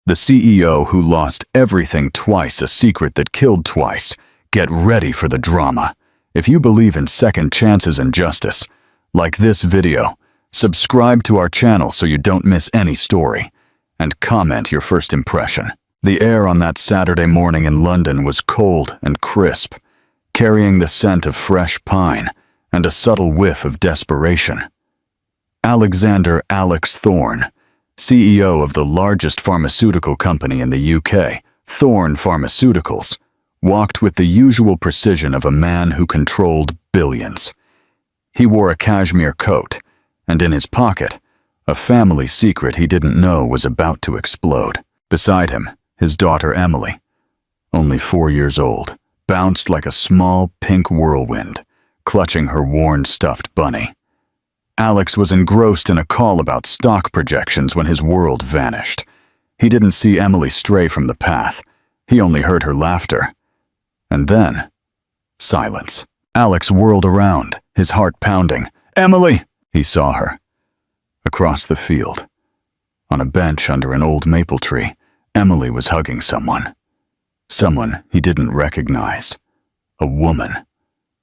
The CEO who lost everything twice, a secret that killed twice. Get ready for the drama. If you believe in second chances and justice, like this video, subscribe to our channel so you don't miss any story, and comment your first impression. The air on that Saturday morning in London was cold and crisp, carrying the scent of fresh pine and a subtle whiff of desperation. Alexander Alex Thorne, CEO of the largest pharmaceutical company in the UK, Thorne Pharmaceuticals, walked with the usual precision of a man who controlled billions. He wore a cashmere coat, and in his pocket, a family secret he didn't know was about to explode. Beside him, his daughter Emily, only 4 years old, bounced like a small pink whirlwind, clutching her worn stuffed bunny. Alex was engrossed in a call about stock projections when his world vanished. He didn't see Emily stray from the path. He only heard her laughter. And then, silence. Alex whirled around, his heart pounding. "Emily!" He saw her. Across the field, on a bench under an old maple tree, Emily was hugging someone. Someone he didn't recognize. A woman.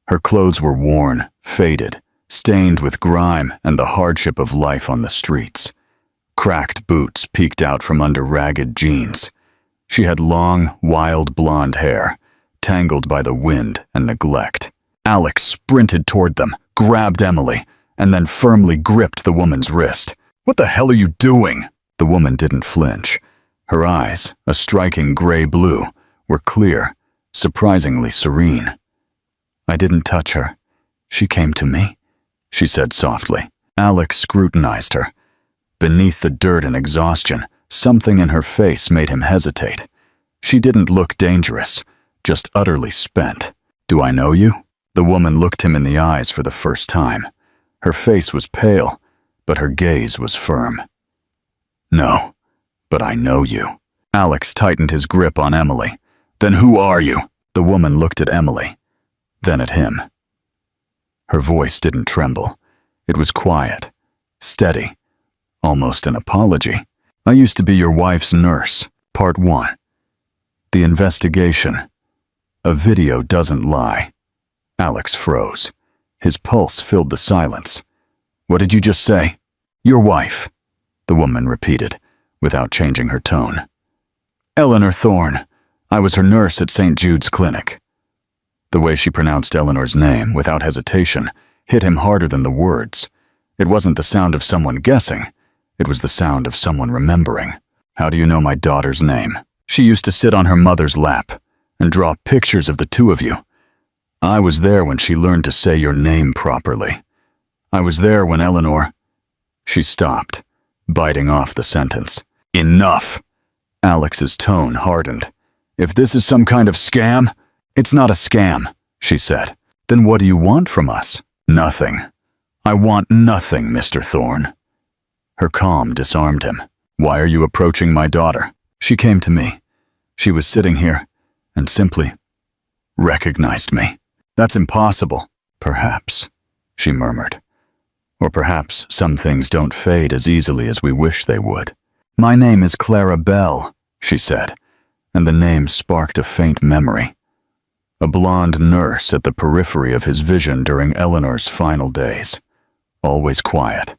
Her clothes were worn, faded, stained with grime and the hardship of life on the streets. Cracked boots peeked out from under ragged jeans. She had long, wild blonde hair, tangled by the wind and neglect. Alex sprinted toward them, grabbed Emily, and then firmly gripped the woman's wrist. "What the hell are you doing?" The woman didn't flinch. Her eyes, a striking gray blue, were clear, surprisingly serene. "I didn't touch her. She came to me," she said softly. Alex scrutinized her. Beneath the dirt and exhaustion, something in her face made him hesitate. She didn't look dangerous, just utterly spent. "Do I know you?" The woman looked him in the eyes for the first time. Her face was pale, but her gaze was firm. "No, but I know you." Alex tightened his grip on Emily. "Then who are you?" The woman looked at Emily, then at him. Her voice didn't tremble. It was quiet, steady, almost an apology. "I used to be your wife's nurse." Part 1. The investigation. A video doesn't lie. Alex froze. His pulse filled the silence. "What did you just say?" "Your wife," the woman repeated, without changing her tone. "Eleanor Thorne. I was her nurse at St. Jude's Clinic." The way she pronounced Eleanor's name, without hesitation, hit him harder than the words. It wasn't the sound of someone guessing. It was the sound of someone remembering. "How do you know my daughter's name?" "She used to sit on her mother's lap and draw pictures of the two of you. I was there when she learned to say your name properly. I was there when Eleanor—" She stopped, biting off the sentence. "Enough!" Alex's tone hardened. "If this is some kind of scam—" "It's not a scam," she said. "Then what do you want from us?" "Nothing. I want nothing, Mr. Thorne." Her calm disarmed him. "Why are you approaching my daughter?" "She came to me. She was sitting here and simply recognized me." "That's impossible." "Perhaps," she murmured. "Or perhaps some things don't fade as easily as we wish they would." "My name is Clara Bell," she said, and the name sparked a faint memory. A blonde nurse at the periphery of his vision during Eleanor's final days. Always quiet,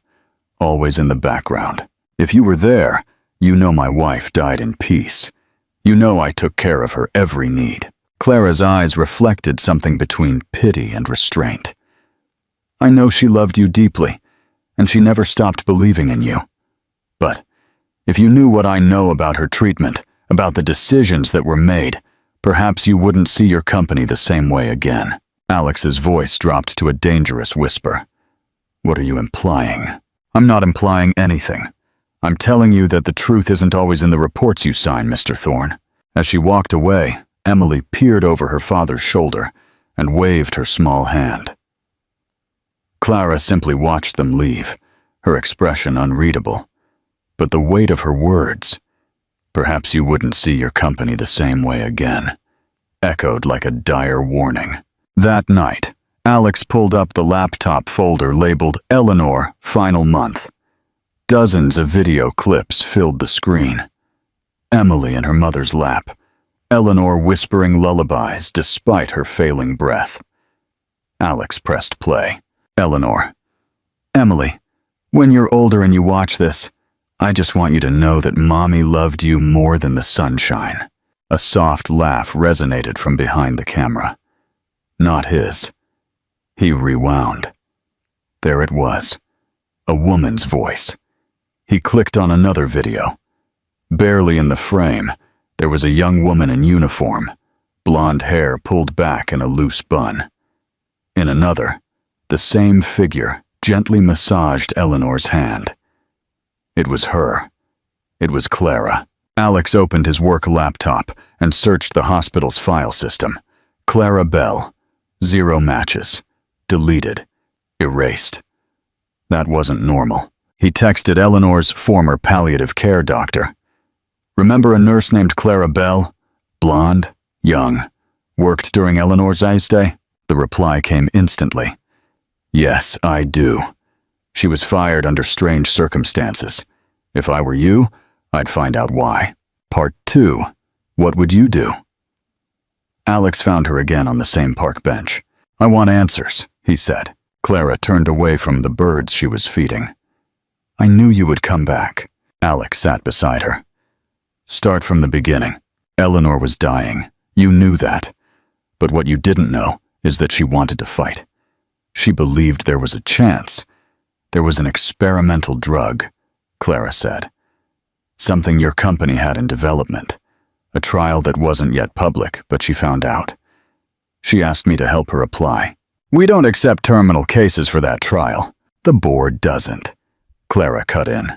always in the background. "If you were there, you know my wife died in peace. You know I took care of her every need." Clara's eyes reflected something between pity and restraint. "I know she loved you deeply, and she never stopped believing in you. But if you knew what I know about her treatment, about the decisions that were made, perhaps you wouldn't see your company the same way again." Alex's voice dropped to a dangerous whisper. "What are you implying?" "I'm not implying anything. I'm telling you that the truth isn't always in the reports you sign, Mr. Thorne." As she walked away, Emily peered over her father's shoulder and waved her small hand. Clara simply watched them leave, her expression unreadable. But the weight of her words, "Perhaps you wouldn't see your company the same way again," echoed like a dire warning. That night, Alex pulled up the laptop folder labeled Eleanor Final Month. Dozens of video clips filled the screen. Emily in her mother's lap, Eleanor whispering lullabies despite her failing breath. Alex pressed play. Eleanor. Emily, when you're older and you watch this, I just want you to know that Mommy loved you more than the sunshine. A soft laugh resonated from behind the camera. Not his. He rewound. There it was. A woman's voice. He clicked on another video. Barely in the frame, there was a young woman in uniform, blonde hair pulled back in a loose bun. In another, the same figure gently massaged Eleanor's hand. It was her. It was Clara. Alex opened his work laptop and searched the hospital's file system. Clara Bell. 0 matches. Deleted. Erased. That wasn't normal. He texted Eleanor's former palliative care doctor. Remember a nurse named Clara Bell? Blonde, young, worked during Eleanor's ice day? The reply came instantly. Yes, I do. She was fired under strange circumstances. If I were you, I'd find out why. Part 2. What would you do? Alex found her again on the same park bench. I want answers, he said. Clara turned away from the birds she was feeding. I knew you would come back. Alex sat beside her. Start from the beginning. Eleanor was dying. You knew that. But what you didn't know is that she wanted to fight. She believed there was a chance. There was an experimental drug, Clara said. Something your company had in development. A trial that wasn't yet public, but she found out. She asked me to help her apply. We don't accept terminal cases for that trial. The board doesn't. Clara cut in.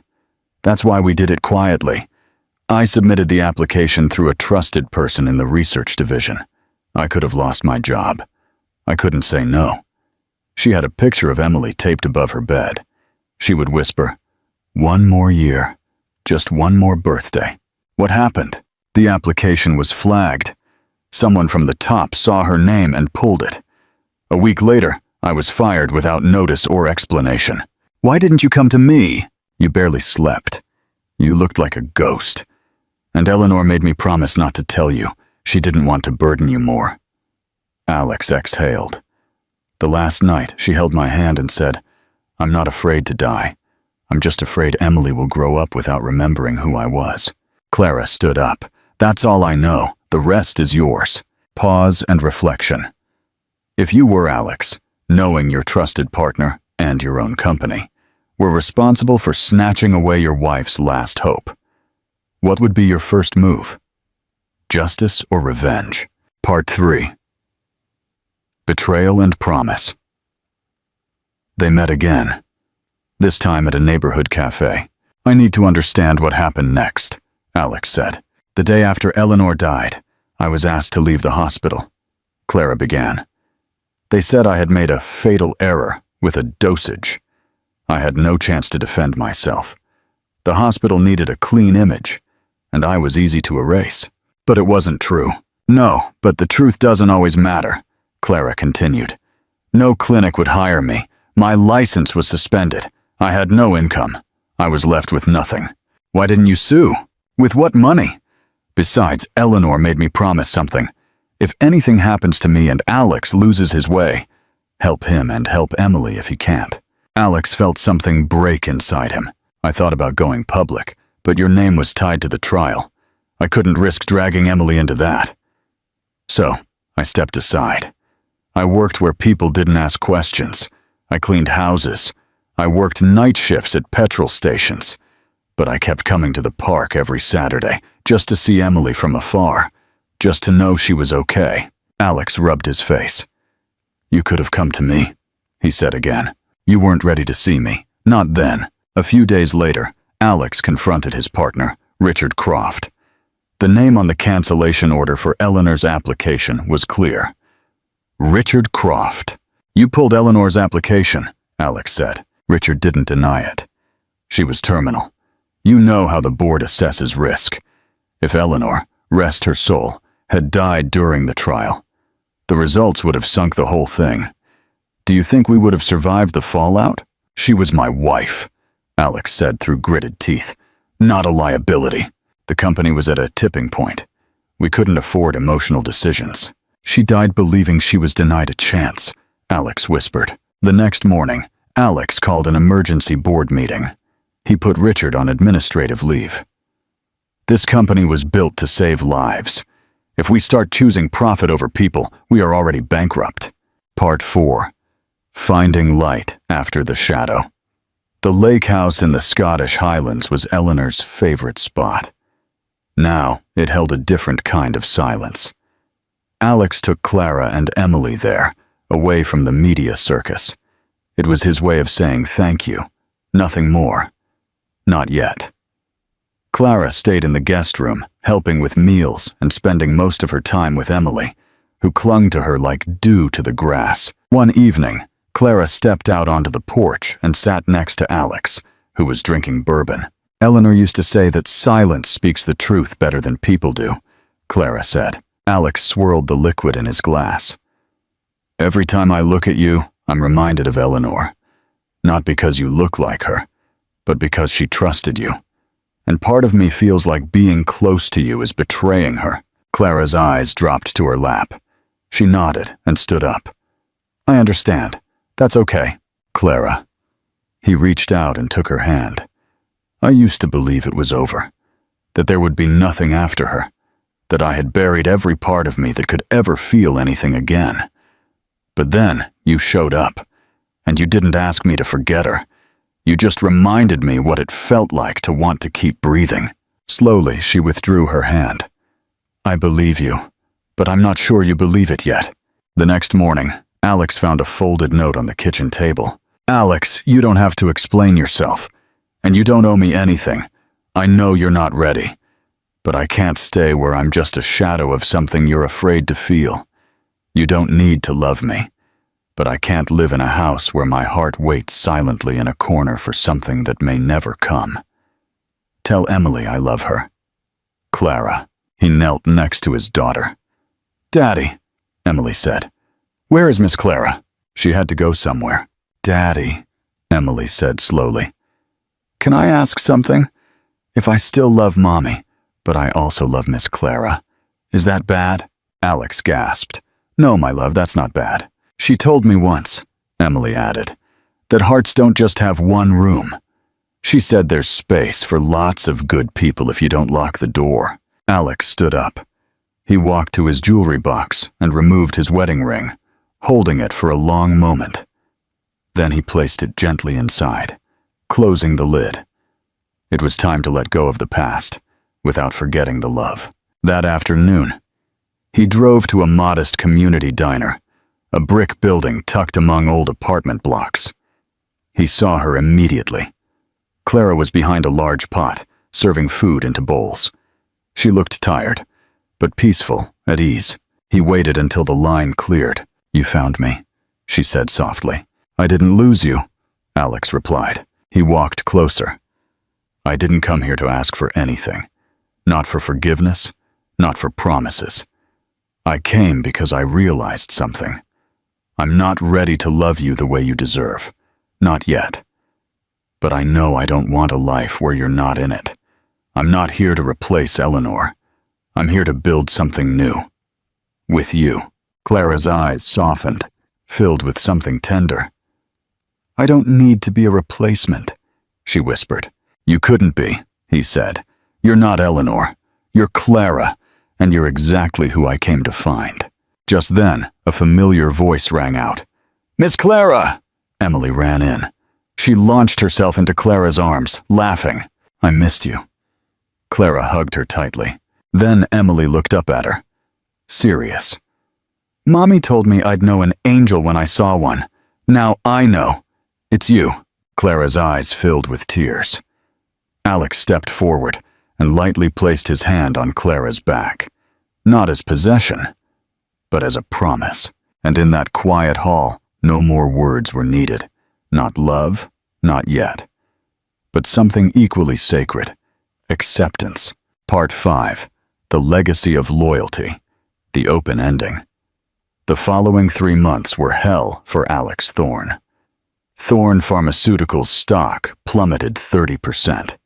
That's why we did it quietly. I submitted the application through a trusted person in the research division. I could have lost my job. I couldn't say no. She had a picture of Emily taped above her bed. She would whisper, 1 more year. Just 1 more birthday. What happened? The application was flagged. Someone from the top saw her name and pulled it. A week later, I was fired without notice or explanation. Why didn't you come to me? You barely slept. You looked like a ghost. And Eleanor made me promise not to tell you. She didn't want to burden you more. Alex exhaled. The last night, she held my hand and said, I'm not afraid to die. I'm just afraid Emily will grow up without remembering who I was. Clara stood up. That's all I know. The rest is yours. Pause and reflection. If you were Alex, knowing your trusted partner and your own company, were responsible for snatching away your wife's last hope, what would be your first move? Justice or revenge? Part 3. Betrayal and promise. They met again, this time at a neighborhood cafe. I need to understand what happened next, Alex said. The day after Eleanor died, I was asked to leave the hospital. Clara began. They said I had made a fatal error with a dosage. I had no chance to defend myself. The hospital needed a clean image, and I was easy to erase. But it wasn't true. No, but the truth doesn't always matter, Clara continued. No clinic would hire me. My license was suspended. I had no income. I was left with nothing. Why didn't you sue? With what money? Besides, Eleanor made me promise something. If anything happens to me and Alex loses his way, help him and help Emily if he can't. Alex felt something break inside him. I thought about going public, but your name was tied to the trial. I couldn't risk dragging Emily into that. So, I stepped aside. I worked where people didn't ask questions. I cleaned houses. I worked night shifts at petrol stations. But I kept coming to the park every Saturday just to see Emily from afar, just to know she was okay. Alex rubbed his face. You could have come to me, he said again. You weren't ready to see me. Not then. A few days later, Alex confronted his partner, Richard Croft. The name on the cancellation order for Eleanor's application was clear. Richard Croft. You pulled Eleanor's application, Alex said. Richard didn't deny it. She was terminal. You know how the board assesses risk. If Eleanor, rest her soul, had died during the trial, the results would have sunk the whole thing. Do you think we would have survived the fallout? She was my wife, Alex said through gritted teeth. Not a liability. The company was at a tipping point. We couldn't afford emotional decisions. She died believing she was denied a chance, Alex whispered. The next morning, Alex called an emergency board meeting. He put Richard on administrative leave. This company was built to save lives. If we start choosing profit over people, we are already bankrupt. Part 4. Finding light after the shadow. The lake house in the Scottish Highlands was Eleanor's favorite spot. Now, it held a different kind of silence. Alex took Clara and Emily there, away from the media circus. It was his way of saying thank you. Nothing more. Not yet. Clara stayed in the guest room, helping with meals and spending most of her time with Emily, who clung to her like dew to the grass. One evening, Clara stepped out onto the porch and sat next to Alex, who was drinking bourbon. Eleanor used to say that silence speaks the truth better than people do, Clara said. Alex swirled the liquid in his glass. Every time I look at you, I'm reminded of Eleanor. Not because you look like her, but because she trusted you. And part of me feels like being close to you is betraying her. Clara's eyes dropped to her lap. She nodded and stood up. I understand. That's okay, Clara. He reached out and took her hand. I used to believe it was over, that there would be nothing after her, that I had buried every part of me that could ever feel anything again. But then you showed up, and you didn't ask me to forget her. You just reminded me what it felt like to want to keep breathing. Slowly, she withdrew her hand. I believe you, but I'm not sure you believe it yet. The next morning, Alex found a folded note on the kitchen table. Alex, you don't have to explain yourself. And you don't owe me anything. I know you're not ready. But I can't stay where I'm just a shadow of something you're afraid to feel. You don't need to love me. But I can't live in a house where my heart waits silently in a corner for something that may never come. Tell Emily I love her. Clara. He knelt next to his daughter. Daddy, Emily said. Where is Miss Clara? She had to go somewhere. Daddy, Emily said slowly. Can I ask something? If I still love Mommy, but I also love Miss Clara, is that bad? Alex gasped. No, my love, that's not bad. She told me once, Emily added, that hearts don't just have one room. She said there's space for lots of good people if you don't lock the door. Alex stood up. He walked to his jewelry box and removed his wedding ring, holding it for a long moment. Then he placed it gently inside, closing the lid. It was time to let go of the past, without forgetting the love. That afternoon, he drove to a modest community diner, a brick building tucked among old apartment blocks. He saw her immediately. Clara was behind a large pot, serving food into bowls. She looked tired, but peaceful, at ease. He waited until the line cleared. You found me, she said softly. I didn't lose you, Alex replied. He walked closer. I didn't come here to ask for anything. Not for forgiveness, not for promises. I came because I realized something. I'm not ready to love you the way you deserve. Not yet. But I know I don't want a life where you're not in it. I'm not here to replace Eleanor. I'm here to build something new. With you. Clara's eyes softened, filled with something tender. I don't need to be a replacement, she whispered. You couldn't be, he said. You're not Eleanor. You're Clara, and you're exactly who I came to find. Just then, a familiar voice rang out. Miss Clara! Emily ran in. She launched herself into Clara's arms, laughing. I missed you. Clara hugged her tightly. Then Emily looked up at her. Serious. Mommy told me I'd know an angel when I saw one. Now I know. It's you. Clara's eyes filled with tears. Alex stepped forward and lightly placed his hand on Clara's back. Not as possession, but as a promise. And in that quiet hall, no more words were needed. Not love, not yet. But something equally sacred. Acceptance. Part 5. The Legacy of Loyalty. The Open Ending. The following 3 months were hell for Alex Thorne. Thorne Pharmaceuticals' stock plummeted 30%.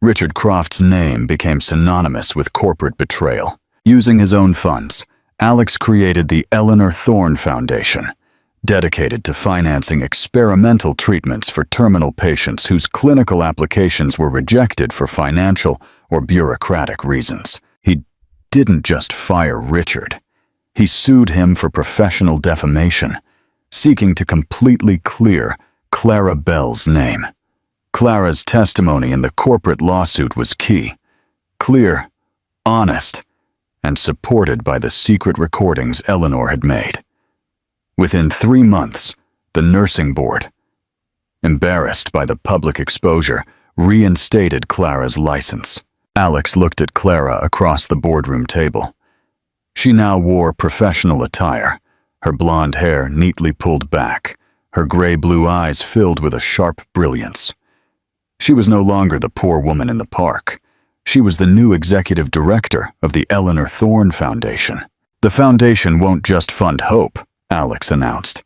Richard Croft's name became synonymous with corporate betrayal. Using his own funds, Alex created the Eleanor Thorne Foundation, dedicated to financing experimental treatments for terminal patients whose clinical applications were rejected for financial or bureaucratic reasons. He didn't just fire Richard. He sued him for professional defamation, seeking to completely clear Clara Bell's name. Clara's testimony in the corporate lawsuit was key, clear, honest, and supported by the secret recordings Eleanor had made. Within 3 months, the nursing board, embarrassed by the public exposure, reinstated Clara's license. Alex looked at Clara across the boardroom table. She now wore professional attire, her blonde hair neatly pulled back, her gray-blue eyes filled with a sharp brilliance. She was no longer the poor woman in the park. She was the new executive director of the Eleanor Thorne Foundation. The foundation won't just fund hope, Alex announced.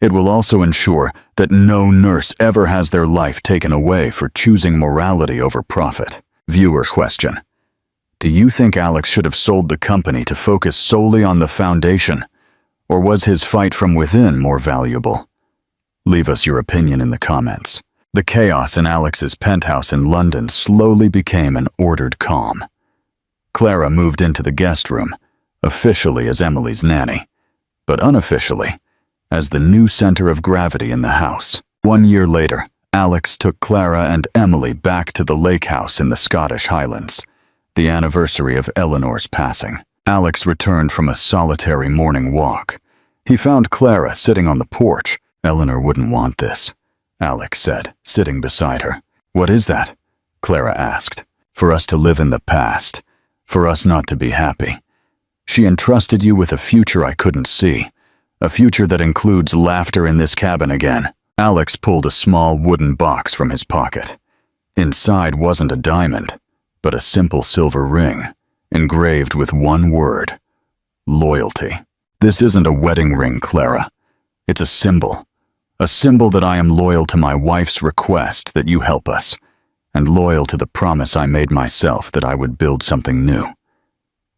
It will also ensure that no nurse ever has their life taken away for choosing morality over profit. Viewer question: do you think Alex should have sold the company to focus solely on the foundation, or was his fight from within more valuable? Leave us your opinion in the comments. The chaos in Alex's penthouse in London slowly became an ordered calm. Clara moved into the guest room, officially as Emily's nanny, but unofficially as the new center of gravity in the house. 1 year later, Alex took Clara and Emily back to the lake house in the Scottish Highlands, the anniversary of Eleanor's passing. Alex returned from a solitary morning walk. He found Clara sitting on the porch. "Eleanor wouldn't want this," Alex said, sitting beside her. "What is that?" Clara asked. "For us to live in the past, for us not to be happy. She entrusted you with a future I couldn't see, a future that includes laughter in this cabin again." Alex pulled a small wooden box from his pocket. Inside wasn't a diamond, but a simple silver ring, engraved with one word: loyalty. "This isn't a wedding ring, Clara. It's a symbol that I am loyal to my wife's request that you help us, and loyal to the promise I made myself that I would build something new.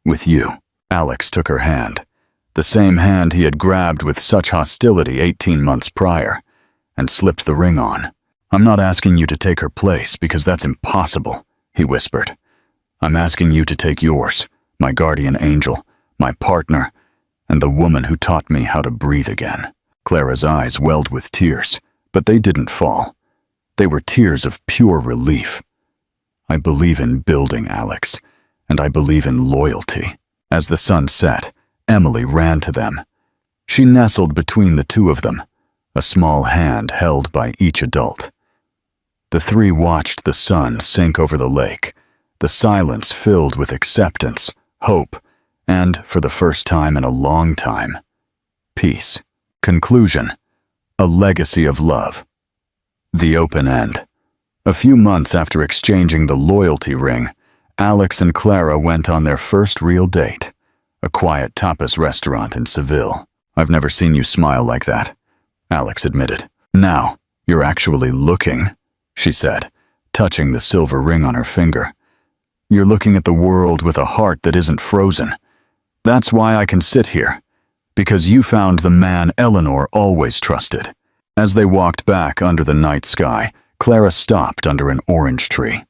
With you." Alex took her hand, the same hand he had grabbed with such hostility 18 months prior, and slipped the ring on. "I'm not asking you to take her place because that's impossible," he whispered. "I'm asking you to take yours, my guardian angel, my partner, and the woman who taught me how to breathe again." Clara's eyes welled with tears, but they didn't fall. They were tears of pure relief. "I believe in building, Alex, and I believe in loyalty." As the sun set, Emily ran to them. She nestled between the two of them, a small hand held by each adult. The three watched the sun sink over the lake, the silence filled with acceptance, hope, and, for the first time in a long time, peace. Conclusion: a legacy of love. The open end. A few months after exchanging the loyalty ring, Alex and Clara went on their first real date, a quiet tapas restaurant in Seville. "I've never seen you smile like that," Alex admitted. "Now, you're actually looking," she said, touching the silver ring on her finger. "You're looking at the world with a heart that isn't frozen. That's why I can sit here, because you found the man Eleanor always trusted." As they walked back under the night sky, Clara stopped under an orange tree.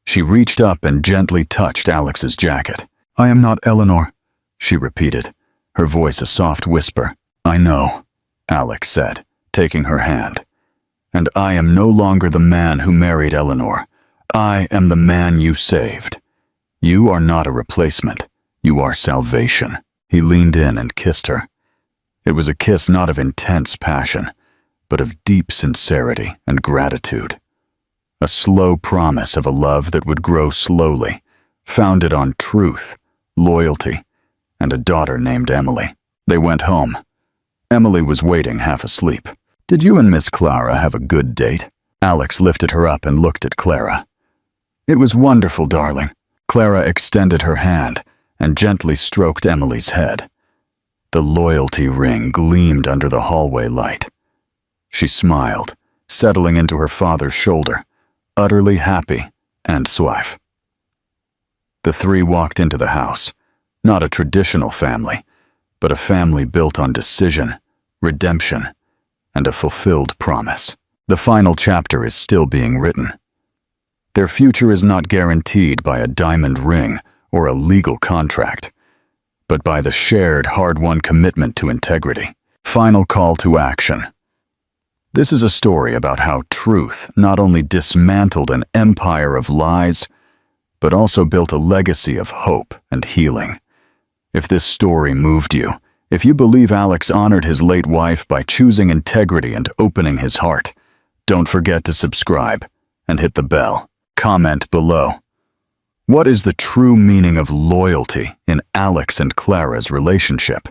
She reached up and gently touched Alex's jacket. "I am not Eleanor," she repeated, her voice a soft whisper. "I know," Alex said, taking her hand. "And I am no longer the man who married Eleanor. I am the man you saved. You are not a replacement. You are salvation." He leaned in and kissed her. It was a kiss not of intense passion, but of deep sincerity and gratitude. A slow promise of a love that would grow slowly, founded on truth, loyalty, and a daughter named Emily. They went home. Emily was waiting, half asleep. "Did you and Miss Clara have a good date?" Alex lifted her up and looked at Clara. "It was wonderful, darling." Clara extended her hand and gently stroked Emily's head. The loyalty ring gleamed under the hallway light. She smiled, settling into her father's shoulder, utterly happy and Swife. The three walked into the house, not a traditional family, but a family built on decision, redemption, and a fulfilled promise. The final chapter is still being written. Their future is not guaranteed by a diamond ring or a legal contract, but by the shared, hard-won commitment to integrity. Final call to action. This is a story about how truth not only dismantled an empire of lies, but also built a legacy of hope and healing. If this story moved you, if you believe Alex honored his late wife by choosing integrity and opening his heart, don't forget to subscribe and hit the bell. Comment below. What is the true meaning of loyalty in Alex and Clara's relationship?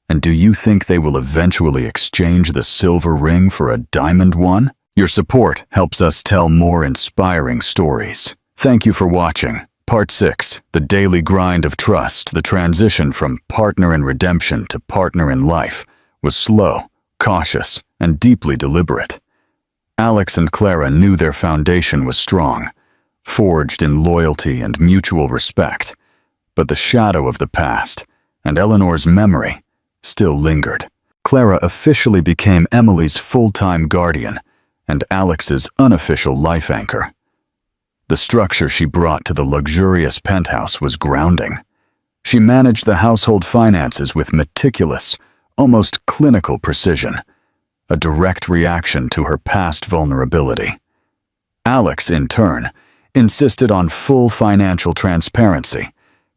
And do you think they will eventually exchange the silver ring for a diamond one? Your support helps us tell more inspiring stories. Thank you for watching. Part 6, The Daily Grind of Trust. The transition from partner in redemption to partner in life was slow, cautious, and deeply deliberate. Alex and Clara knew their foundation was strong, forged in loyalty and mutual respect, but the shadow of the past and Eleanor's memory still lingered. Clara officially became Emily's full-time guardian and Alex's unofficial life anchor. The structure she brought to the luxurious penthouse was grounding. She managed the household finances with meticulous, almost clinical precision, a direct reaction to her past vulnerability. Alex, in turn, insisted on full financial transparency,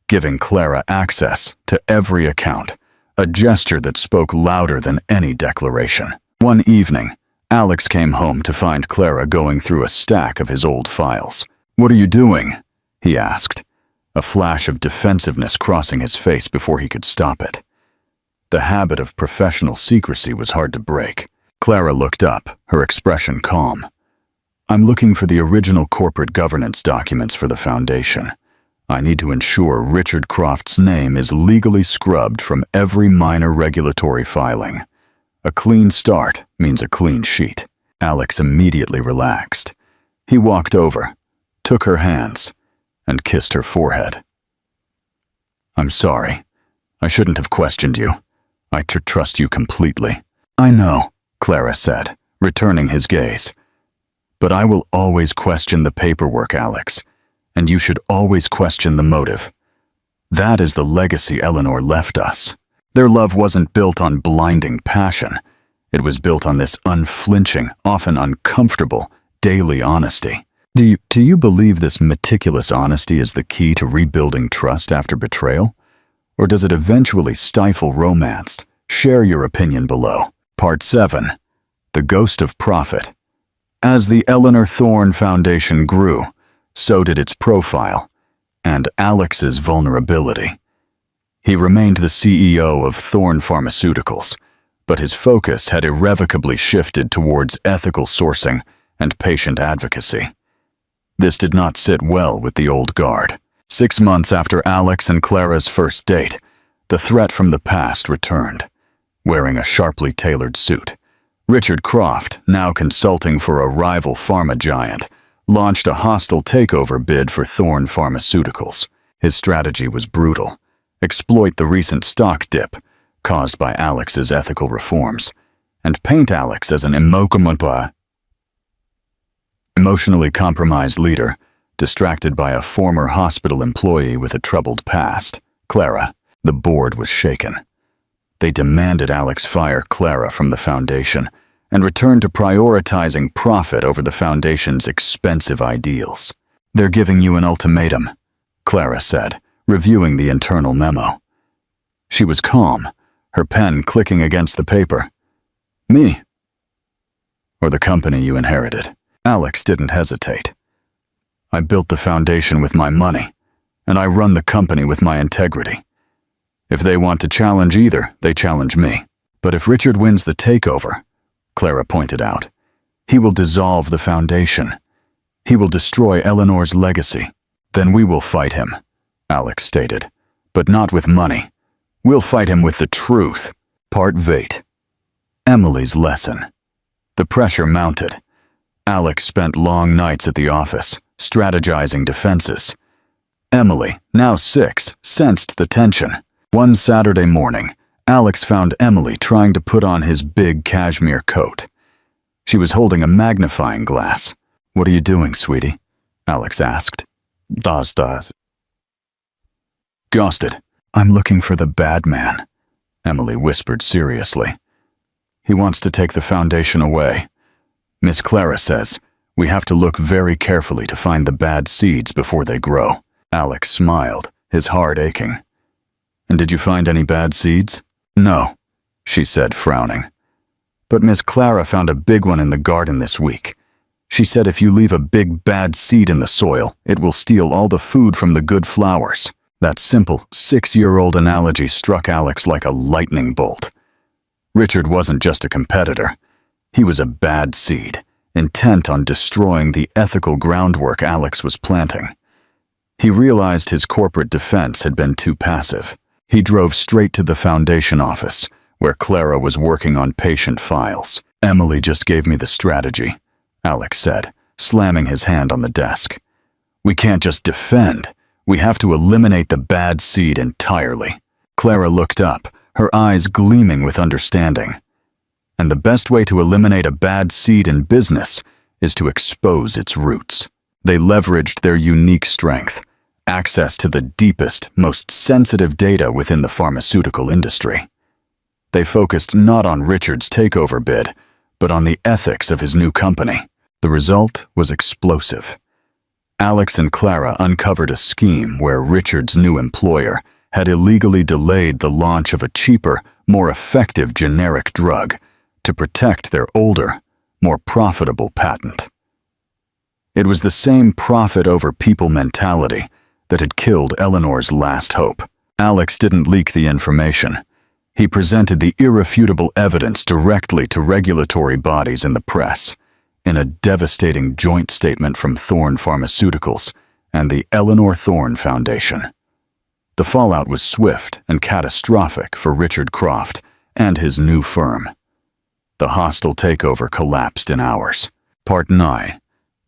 giving Clara access to every account, a gesture that spoke louder than any declaration. One evening, Alex came home to find Clara going through a stack of his old files. "What are you doing?" he asked, a flash of defensiveness crossing his face before he could stop it. The habit of professional secrecy was hard to break. Clara looked up, her expression calm. "I'm looking for the original corporate governance documents for the foundation. I need to ensure Richard Croft's name is legally scrubbed from every minor regulatory filing. A clean start means a clean sheet." Alex immediately relaxed. He walked over, took her hands, and kissed her forehead. "I'm sorry. I shouldn't have questioned you. I trust you completely." "I know," Clara said, returning his gaze. "But I will always question the paperwork, Alex, and you should always question the motive. That is the legacy Eleanor left us." Their love wasn't built on blinding passion. It was built on this unflinching, often uncomfortable, daily honesty. Do you believe this meticulous honesty is the key to rebuilding trust after betrayal? Or does it eventually stifle romance? Share your opinion below. Part 7, The Ghost of Profit. As the Eleanor Thorne Foundation grew, so did its profile, and Alex's vulnerability. He remained the CEO of Thorne Pharmaceuticals, but his focus had irrevocably shifted towards ethical sourcing and patient advocacy. This did not sit well with the old guard. 6 months after Alex and Clara's first date, the threat from the past returned, wearing a sharply tailored suit. Richard Croft, now consulting for a rival pharma giant, launched a hostile takeover bid for Thorne Pharmaceuticals. His strategy was brutal: exploit the recent stock dip caused by Alex's ethical reforms, and paint Alex as an emotionally compromised leader, distracted by a former hospital employee with a troubled past. Clara. The board was shaken. They demanded Alex fire Clara from the foundation and return to prioritizing profit over the foundation's expensive ideals. "They're giving you an ultimatum," Clara said, reviewing the internal memo. She was calm, her pen clicking against the paper. "Me? Or the company you inherited?" Alex didn't hesitate. "I built the foundation with my money, and I run the company with my integrity. If they want to challenge either, they challenge me. But if Richard wins the takeover," Clara pointed out, "he will dissolve the foundation. He will destroy Eleanor's legacy. Then we will fight him," Alex stated, "but not with money. We'll fight him with the truth." Part 8. Emily's lesson. The pressure mounted. Alex spent long nights at the office, strategizing defenses. Emily, now 6, sensed the tension. One Saturday morning, Alex found Emily trying to put on his big cashmere coat. She was holding a magnifying glass. "What are you doing, sweetie?" Alex asked. "Das. Ghosted. I'm looking for the bad man," Emily whispered seriously. "He wants to take the foundation away. Miss Clara says we have to look very carefully to find the bad seeds before they grow." Alex smiled, his heart aching. "And did you find any bad seeds?" "No," she said, frowning. "But Miss Clara found a big one in the garden this week. She said if you leave a big bad seed in the soil, it will steal all the food from the good flowers." That simple 6-year-old analogy struck Alex like a lightning bolt. Richard wasn't just a competitor. He was a bad seed, intent on destroying the ethical groundwork Alex was planting. He realized his corporate defense had been too passive. He drove straight to the foundation office, where Clara was working on patient files. "Emily just gave me the strategy," Alex said, slamming his hand on the desk. "We can't just defend. We have to eliminate the bad seed entirely." Clara looked up, her eyes gleaming with understanding. "And the best way to eliminate a bad seed in business is to expose its roots." They leveraged their unique strength, access to the deepest, most sensitive data within the pharmaceutical industry. They focused not on Richard's takeover bid, but on the ethics of his new company. The result was explosive. Alex and Clara uncovered a scheme where Richard's new employer had illegally delayed the launch of a cheaper, more effective generic drug to protect their older, more profitable patent. It was the same profit over people mentality that had killed Eleanor's last hope. Alex didn't leak the information. He presented the irrefutable evidence directly to regulatory bodies in the press, in a devastating joint statement from Thorne Pharmaceuticals and the Eleanor Thorne Foundation. The fallout was swift and catastrophic for Richard Croft and his new firm. The hostile takeover collapsed in hours. Part 9.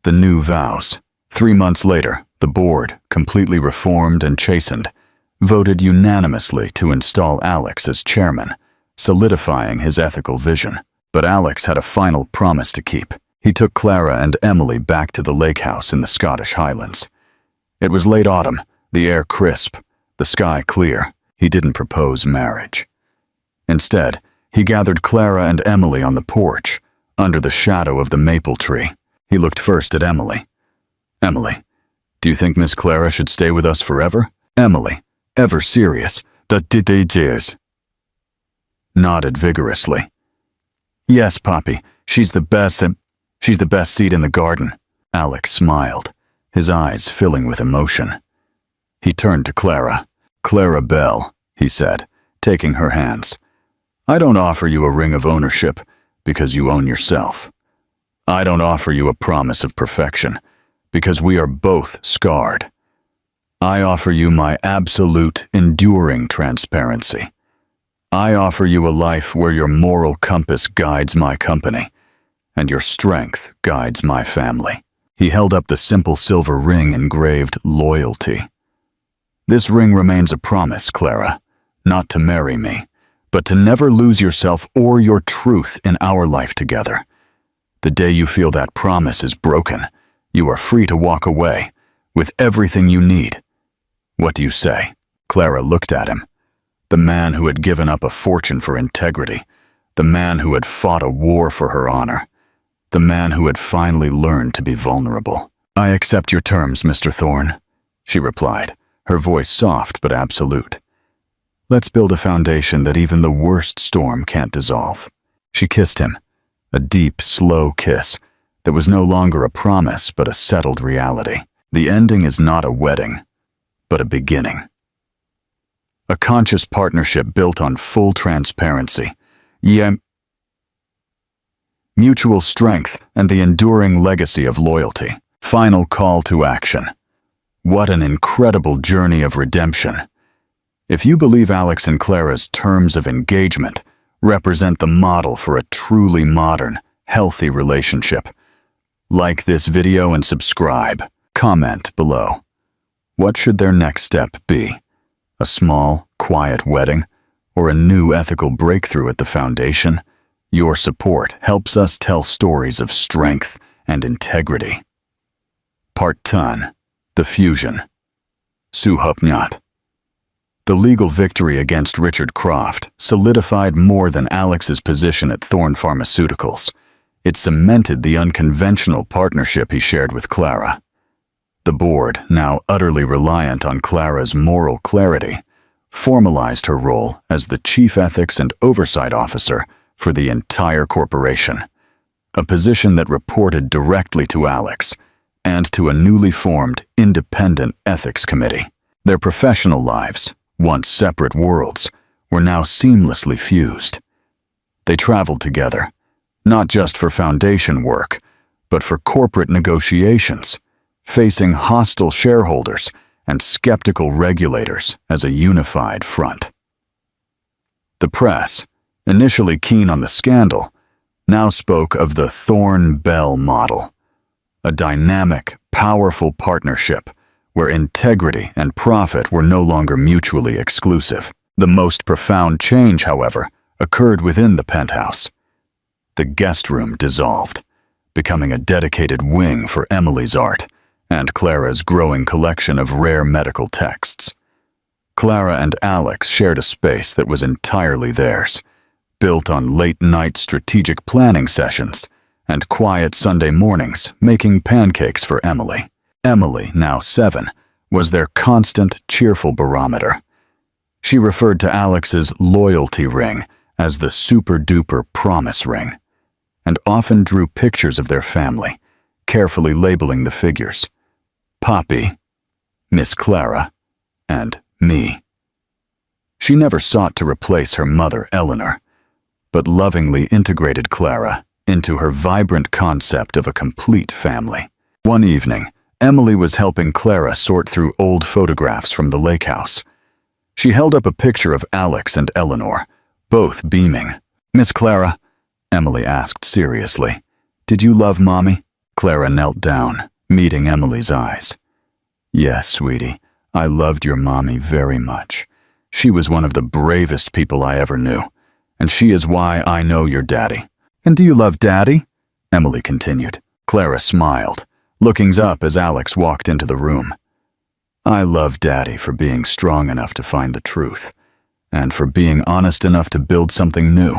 The New Vows. 3 months later, the board, completely reformed and chastened, voted unanimously to install Alex as chairman, solidifying his ethical vision. But Alex had a final promise to keep. He took Clara and Emily back to the lake house in the Scottish Highlands. It was late autumn, the air crisp, the sky clear. He didn't propose marriage. Instead, he gathered Clara and Emily on the porch, under the shadow of the maple tree. He looked first at Emily. "Emily, do you think Miss Clara should stay with us forever?" Emily, ever serious, nodded vigorously. "Yes, Poppy, she's the best seed in the garden." Alex smiled, his eyes filling with emotion. He turned to Clara. "Clara Bell," he said, taking her hands. "I don't offer you a ring of ownership because you own yourself. I don't offer you a promise of perfection because we are both scarred. I offer you my absolute, enduring transparency. I offer you a life where your moral compass guides my company and your strength guides my family." He held up the simple silver ring engraved loyalty. "This ring remains a promise, Clara, not to marry me, but to never lose yourself or your truth in our life together. The day you feel that promise is broken, you are free to walk away with everything you need. What do you say?" Clara looked at him. The man who had given up a fortune for integrity, the man who had fought a war for her honor, the man who had finally learned to be vulnerable. "I accept your terms, Mr. Thorne," she replied, her voice soft but absolute. "Let's build a foundation that even the worst storm can't dissolve." She kissed him, a deep, slow kiss that was no longer a promise but a settled reality. The ending is not a wedding, but a beginning. A conscious partnership built on full transparency, mutual strength, and the enduring legacy of loyalty. Final call to action. What an incredible journey of redemption. If you believe Alex and Clara's terms of engagement represent the model for a truly modern, healthy relationship, like this video and subscribe. Comment below. What should their next step be? A small, quiet wedding, or a new ethical breakthrough at the foundation? Your support helps us tell stories of strength and integrity. Part 10. The Fusion. Suhupnyat. The legal victory against Richard Croft solidified more than Alex's position at Thorne Pharmaceuticals. It cemented the unconventional partnership he shared with Clara. The board, now utterly reliant on Clara's moral clarity, formalized her role as the Chief Ethics and Oversight Officer for the entire corporation, a position that reported directly to Alex and to a newly formed independent ethics committee. Their professional lives, once separate worlds, were now seamlessly fused. They traveled together, not just for foundation work, but for corporate negotiations, facing hostile shareholders and skeptical regulators as a unified front. The press, initially keen on the scandal, now spoke of the Thorne-Bell model, a dynamic, powerful partnership where integrity and profit were no longer mutually exclusive. The most profound change, however, occurred within the penthouse. The guest room dissolved, becoming a dedicated wing for Emily's art and Clara's growing collection of rare medical texts. Clara and Alex shared a space that was entirely theirs, built on late-night strategic planning sessions and quiet Sunday mornings making pancakes for Emily. Emily, now 7, was their constant, cheerful barometer. She referred to Alex's loyalty ring as the super-duper promise ring, and often drew pictures of their family, carefully labeling the figures: Poppy, Miss Clara, and me. She never sought to replace her mother, Eleanor, but lovingly integrated Clara into her vibrant concept of a complete family. One evening, Emily was helping Clara sort through old photographs from the lake house. She held up a picture of Alex and Eleanor, both beaming. "Miss Clara," Emily asked seriously, "did you love Mommy?" Clara knelt down, meeting Emily's eyes. "Yes, sweetie, I loved your Mommy very much. She was one of the bravest people I ever knew, and she is why I know your daddy." "And do you love Daddy?" Emily continued. Clara smiled, looking up as Alex walked into the room. "I love Daddy for being strong enough to find the truth, and for being honest enough to build something new.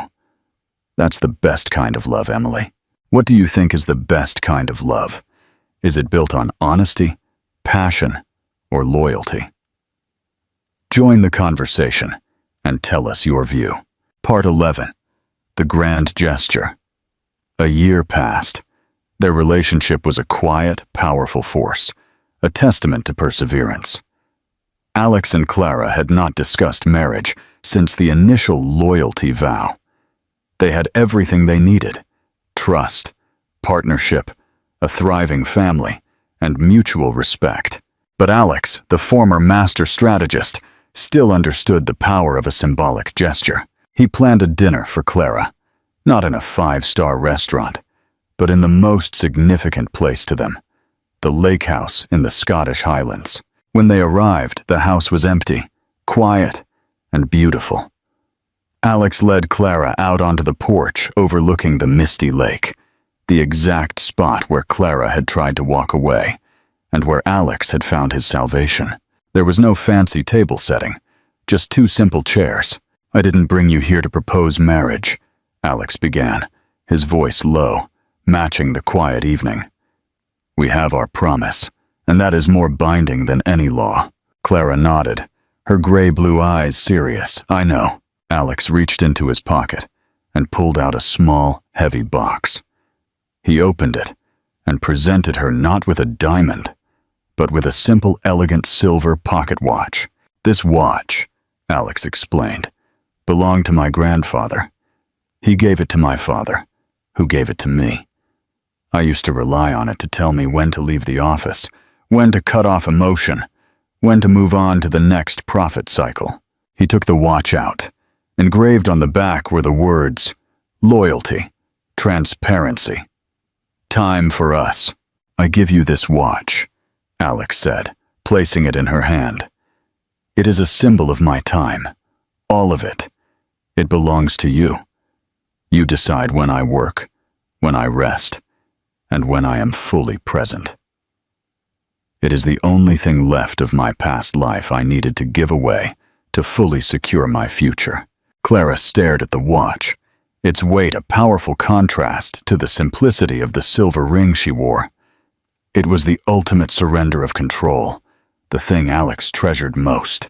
That's the best kind of love, Emily. What do you think is the best kind of love? Is it built on honesty, passion, or loyalty?" Join the conversation and tell us your view. Part 11. The Grand Gesture. A year passed. Their relationship was a quiet, powerful force, a testament to perseverance. Alex and Clara had not discussed marriage since the initial loyalty vow. They had everything they needed: trust, partnership, a thriving family, and mutual respect. But Alex, the former master strategist, still understood the power of a symbolic gesture. He planned a dinner for Clara, not in a 5-star restaurant, but in the most significant place to them, the lake house in the Scottish Highlands. When they arrived, the house was empty, quiet, and beautiful. Alex led Clara out onto the porch overlooking the misty lake, the exact spot where Clara had tried to walk away, and where Alex had found his salvation. There was no fancy table setting, just 2 simple chairs. "I didn't bring you here to propose marriage," Alex began, his voice low, matching the quiet evening. "We have our promise, and that is more binding than any law." Clara nodded, her gray-blue eyes serious. "I know." Alex reached into his pocket and pulled out a small, heavy box. He opened it and presented her not with a diamond, but with a simple, elegant silver pocket watch. "This watch," Alex explained, "belonged to my grandfather. He gave it to my father, who gave it to me. I used to rely on it to tell me when to leave the office, when to cut off emotion, when to move on to the next profit cycle." He took the watch out. Engraved on the back were the words, "Loyalty, transparency, time for us. I give you this watch, Alex said, placing it in her hand. "It is a symbol of my time. All of it. It belongs to you. You decide when I work, when I rest, and when I am fully present. It is the only thing left of my past life I needed to give away to fully secure my future." Clara stared at the watch, its weight a powerful contrast to the simplicity of the silver ring she wore. It was the ultimate surrender of control, the thing Alex treasured most.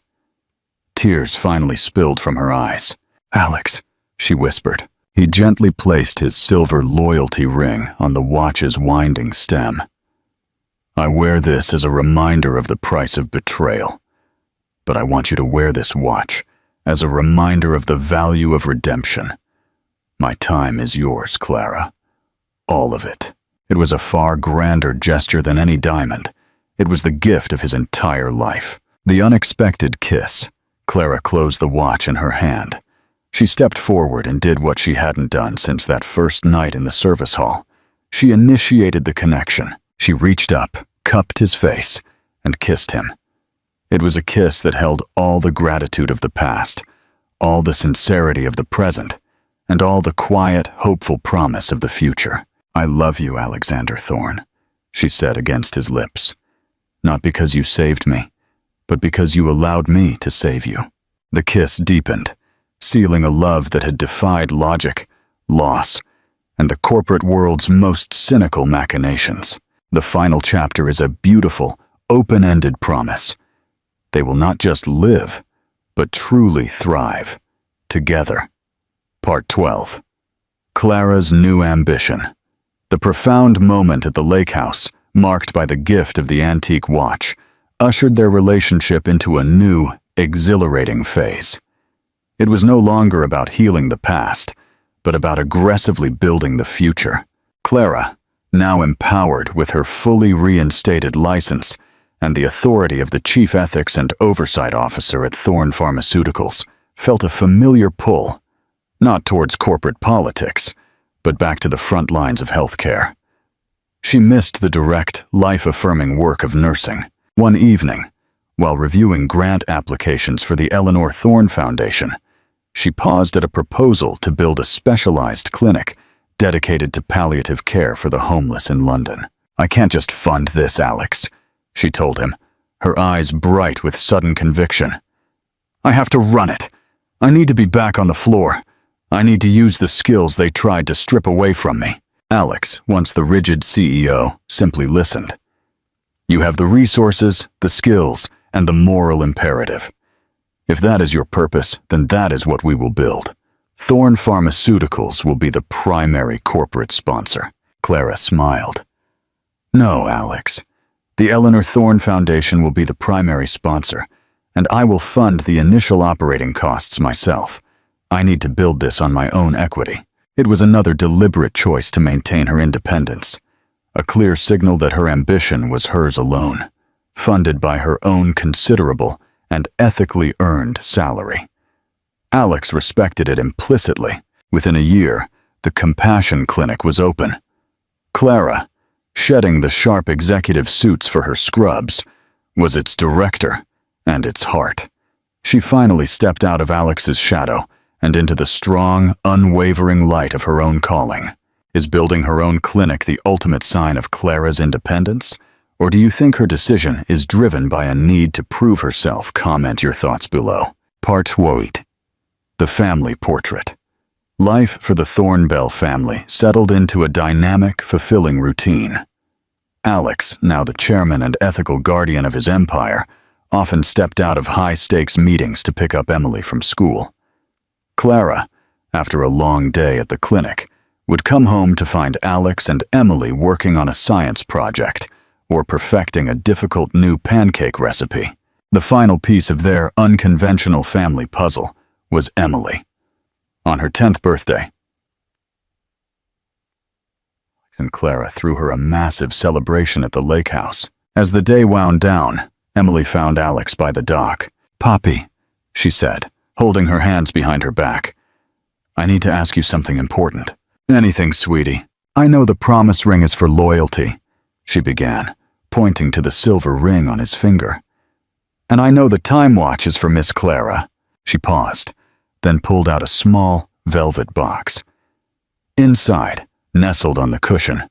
Tears finally spilled from her eyes. "Alex," she whispered. He gently placed his silver loyalty ring on the watch's winding stem. "I wear this as a reminder of the price of betrayal. But I want you to wear this watch as a reminder of the value of redemption. My time is yours, Clara. All of it." It was a far grander gesture than any diamond. It was the gift of his entire life. The unexpected kiss. Clara closed the watch in her hand. She stepped forward and did what she hadn't done since that first night in the service hall. She initiated the connection. She reached up, cupped his face, and kissed him. It was a kiss that held all the gratitude of the past, all the sincerity of the present, and all the quiet, hopeful promise of the future. "I love you, Alexander Thorne," she said against his lips. "Not because you saved me, but because you allowed me to save you." The kiss deepened, sealing a love that had defied logic, loss, and the corporate world's most cynical machinations. The final chapter is a beautiful, open-ended promise. They will not just live, but truly thrive, together. Part 12. Clara's new ambition. The profound moment at the lake house, marked by the gift of the antique watch, ushered their relationship into a new, exhilarating phase. It was no longer about healing the past, but about aggressively building the future. Clara, now empowered with her fully reinstated license and the authority of the Chief Ethics and Oversight Officer at Thorne Pharmaceuticals, felt a familiar pull, not towards corporate politics, but back to the front lines of healthcare. She missed the direct, life-affirming work of nursing. One evening, while reviewing grant applications for the Eleanor Thorne Foundation, she paused at a proposal to build a specialized clinic dedicated to palliative care for the homeless in London. "I can't just fund this, Alex," she told him, her eyes bright with sudden conviction. "I have to run it. I need to be back on the floor. I need to use the skills they tried to strip away from me." Alex, once the rigid CEO, simply listened. "You have the resources, the skills, and the moral imperative. If that is your purpose, then that is what we will build. Thorne Pharmaceuticals will be the primary corporate sponsor." Clara smiled. "No, Alex. The Eleanor Thorne Foundation will be the primary sponsor, and I will fund the initial operating costs myself. I need to build this on my own equity." It was another deliberate choice to maintain her independence, a clear signal that her ambition was hers alone, funded by her own considerable and ethically earned salary. Alex respected it implicitly. Within a year, the Compassion Clinic was open. Clara, shedding the sharp executive suits for her scrubs, was its director and its heart. She finally stepped out of Alex's shadow and into the strong, unwavering light of her own calling. Is building her own clinic the ultimate sign of Clara's independence? Or do you think her decision is driven by a need to prove herself? Comment your thoughts below. Part 8. The Family Portrait. Life for the Thornbell family settled into a dynamic, fulfilling routine. Alex, now the chairman and ethical guardian of his empire, often stepped out of high-stakes meetings to pick up Emily from school. Clara, after a long day at the clinic, would come home to find Alex and Emily working on a science project or perfecting a difficult new pancake recipe. The final piece of their unconventional family puzzle was Emily. On her 10th birthday, Alex and Clara threw her a massive celebration at the lake house. As the day wound down, Emily found Alex by the dock. "Poppy," she said, holding her hands behind her back, "I need to ask you something important." "Anything, sweetie." "I know the promise ring is for loyalty," she began, pointing to the silver ring on his finger. "And I know the time watch is for Miss Clara." She paused, then pulled out a small, velvet box. Inside, nestled on the cushion,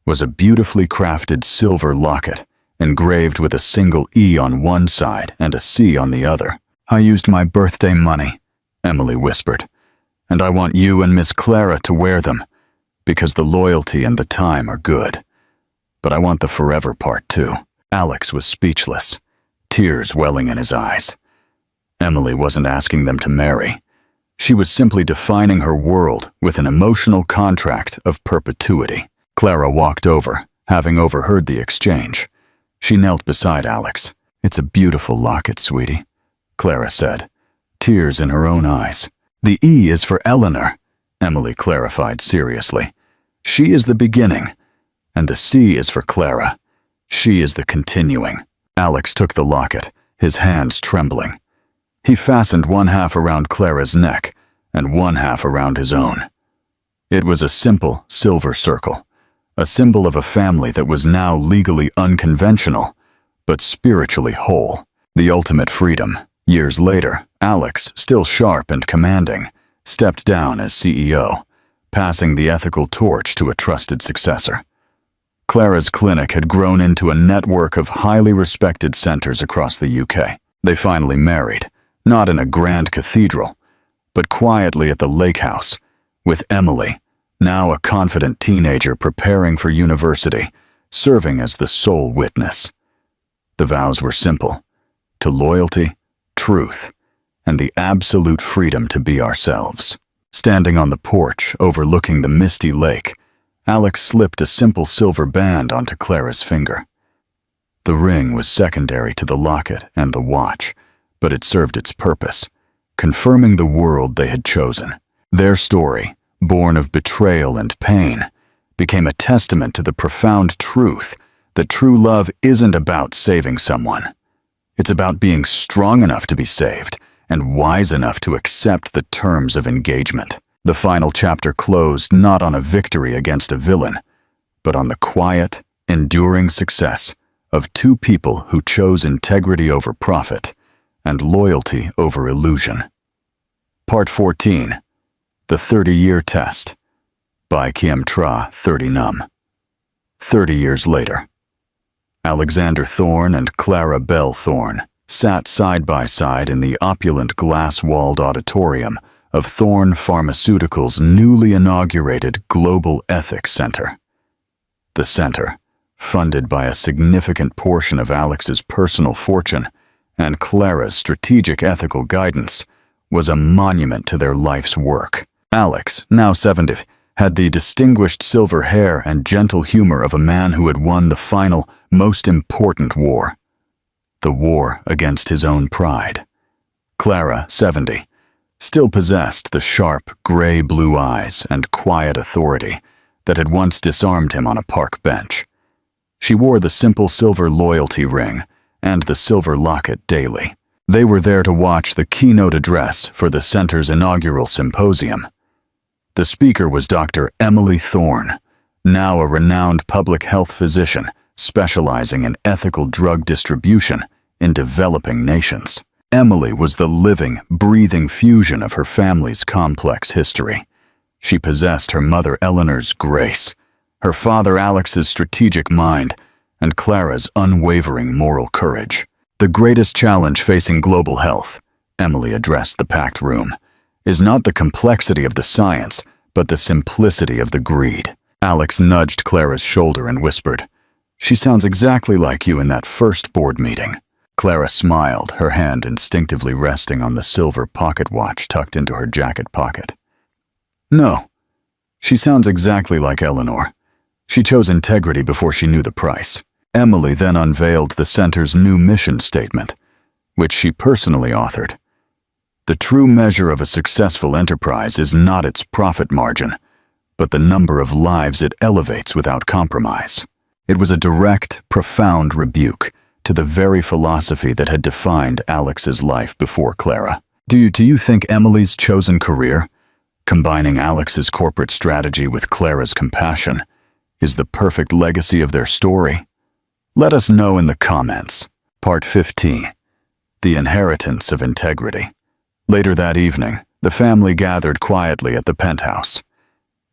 was a beautifully crafted silver locket, engraved with a single E on one side and a C on the other. "I used my birthday money," Emily whispered, "and I want you and Miss Clara to wear them, because the loyalty and the time are good. But I want the forever part too." Alex was speechless, tears welling in his eyes. Emily wasn't asking them to marry. She was simply defining her world with an emotional contract of perpetuity. Clara walked over, having overheard the exchange. She knelt beside Alex. "It's a beautiful locket, sweetie," Clara said, tears in her own eyes. "The E is for Eleanor," Emily clarified seriously. "She is the beginning, and the C is for Clara. She is the continuing." Alex took the locket, his hands trembling. He fastened one half around Clara's neck and one half around his own. It was a simple silver circle, a symbol of a family that was now legally unconventional, but spiritually whole. The ultimate freedom. Years later, Alex, still sharp and commanding, stepped down as CEO, passing the ethical torch to a trusted successor. Clara's clinic had grown into a network of highly respected centers across the UK. They finally married, not in a grand cathedral, but quietly at the lake house, with Emily, now a confident teenager preparing for university, serving as the sole witness. The vows were simple: to loyalty, truth, and the absolute freedom to be ourselves. Standing on the porch overlooking the misty lake, Alex slipped a simple silver band onto Clara's finger. The ring was secondary to the locket and the watch, but it served its purpose, confirming the world they had chosen. Their story, born of betrayal and pain, became a testament to the profound truth that true love isn't about saving someone. It's about being strong enough to be saved and wise enough to accept the terms of engagement. The final chapter closed not on a victory against a villain, but on the quiet, enduring success of two people who chose integrity over profit and loyalty over illusion. Part 14. The 30-Year Test, by Kiem Tra 30 Num. 30 years later. Alexander Thorne and Clara Bell Thorne sat side by side in the opulent glass-walled auditorium of Thorne Pharmaceuticals' newly inaugurated Global Ethics Center. The center, funded by a significant portion of Alex's personal fortune and Clara's strategic ethical guidance, was a monument to their life's work. Alex, now 70, had the distinguished silver hair and gentle humor of a man who had won the final, most important war. The war against his own pride. Clara, 70, still possessed the sharp, gray-blue eyes and quiet authority that had once disarmed him on a park bench. She wore the simple silver loyalty ring and the silver locket daily. They were there to watch the keynote address for the center's inaugural symposium. The speaker was Dr. Emily Thorne, now a renowned public health physician specializing in ethical drug distribution in developing nations. Emily was the living, breathing fusion of her family's complex history. She possessed her mother Eleanor's grace, her father Alex's strategic mind, and Clara's unwavering moral courage. "The greatest challenge facing global health," Emily addressed the packed room, "is not the complexity of the science, but the simplicity of the greed." Alex nudged Clara's shoulder and whispered, "She sounds exactly like you in that first board meeting." Clara smiled, her hand instinctively resting on the silver pocket watch tucked into her jacket pocket. "No, she sounds exactly like Eleanor. She chose integrity before she knew the price." Emily then unveiled the center's new mission statement, which she personally authored. "The true measure of a successful enterprise is not its profit margin, but the number of lives it elevates without compromise." It was a direct, profound rebuke to the very philosophy that had defined Alex's life before Clara. Do you think Emily's chosen career, combining Alex's corporate strategy with Clara's compassion, is the perfect legacy of their story? Let us know in the comments. Part 15. The Inheritance of Integrity. Later that evening, the family gathered quietly at the penthouse.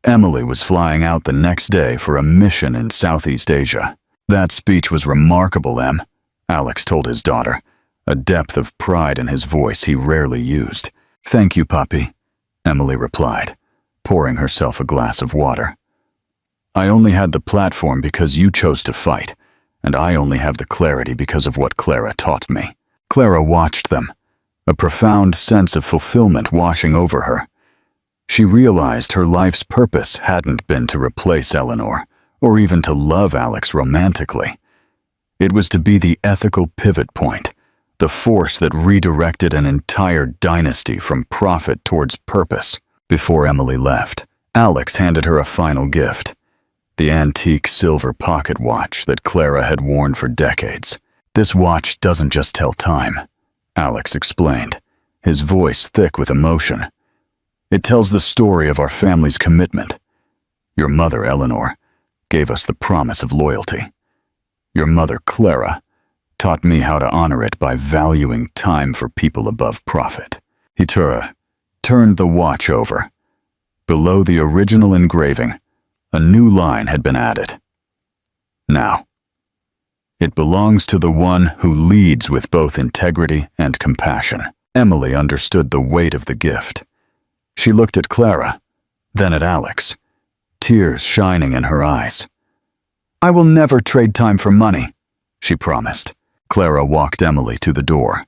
Emily was flying out the next day for a mission in Southeast Asia. That speech was remarkable, Em, Alex told his daughter, a depth of pride in his voice he rarely used. Thank you, Papi, Emily replied, pouring herself a glass of water. I only had the platform because you chose to fight, and I only have the clarity because of what Clara taught me. Clara watched them, a profound sense of fulfillment washing over her. She realized her life's purpose hadn't been to replace Eleanor, or even to love Alex romantically. It was to be the ethical pivot point, the force that redirected an entire dynasty from profit towards purpose. Before Emily left, Alex handed her a final gift, the antique silver pocket watch that Clara had worn for decades. This watch doesn't just tell time, Alex explained, his voice thick with emotion. It tells the story of our family's commitment. Your mother, Eleanor, gave us the promise of loyalty. Your mother, Clara, taught me how to honor it by valuing time for people above profit. He turned the watch over. Below the original engraving, a new line had been added. Now, it belongs to the one who leads with both integrity and compassion. Emily understood the weight of the gift. She looked at Clara, then at Alex, tears shining in her eyes. I will never trade time for money, she promised. Clara walked Emily to the door.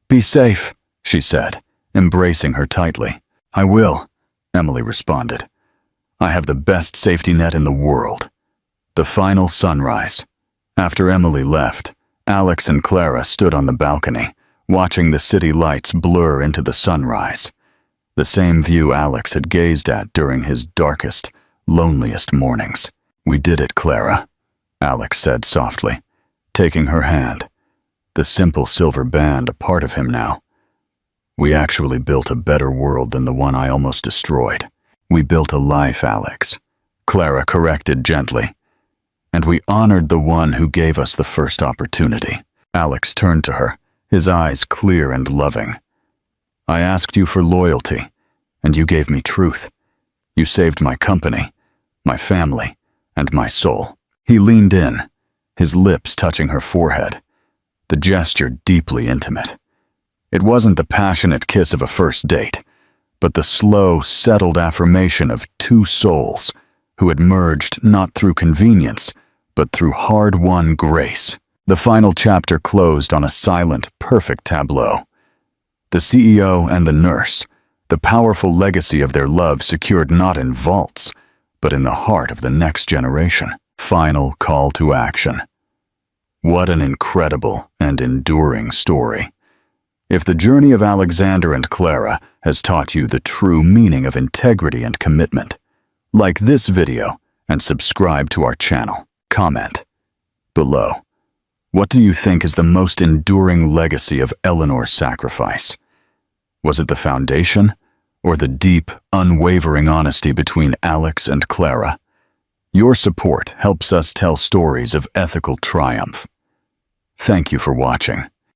Be safe, she said, embracing her tightly. I will, Emily responded. I have the best safety net in the world. The final sunrise. After Emily left, Alex and Clara stood on the balcony, watching the city lights blur into the sunrise. The same view Alex had gazed at during his darkest, loneliest mornings. We did it, Clara, Alex said softly, taking her hand, the simple silver band a part of him now. We actually built a better world than the one I almost destroyed. We built a life, Alex, Clara corrected gently. And we honored the one who gave us the first opportunity. Alex turned to her, his eyes clear and loving. I asked you for loyalty, and you gave me truth. You saved my company, my family, and my soul. He leaned in, his lips touching her forehead, the gesture deeply intimate. It wasn't the passionate kiss of a first date, but the slow, settled affirmation of two souls who had merged not through convenience, but through hard-won grace. The final chapter closed on a silent, perfect tableau. The CEO and the nurse, the powerful legacy of their love secured not in vaults, but in the heart of the next generation. Final call to action. What an incredible and enduring story. If the journey of Alexander and Clara has taught you the true meaning of integrity and commitment, like this video and subscribe to our channel. Comment below. What do you think is the most enduring legacy of Eleanor's sacrifice? Was it the foundation, or the deep, unwavering honesty between Alex and Clara? Your support helps us tell stories of ethical triumph. Thank you for watching.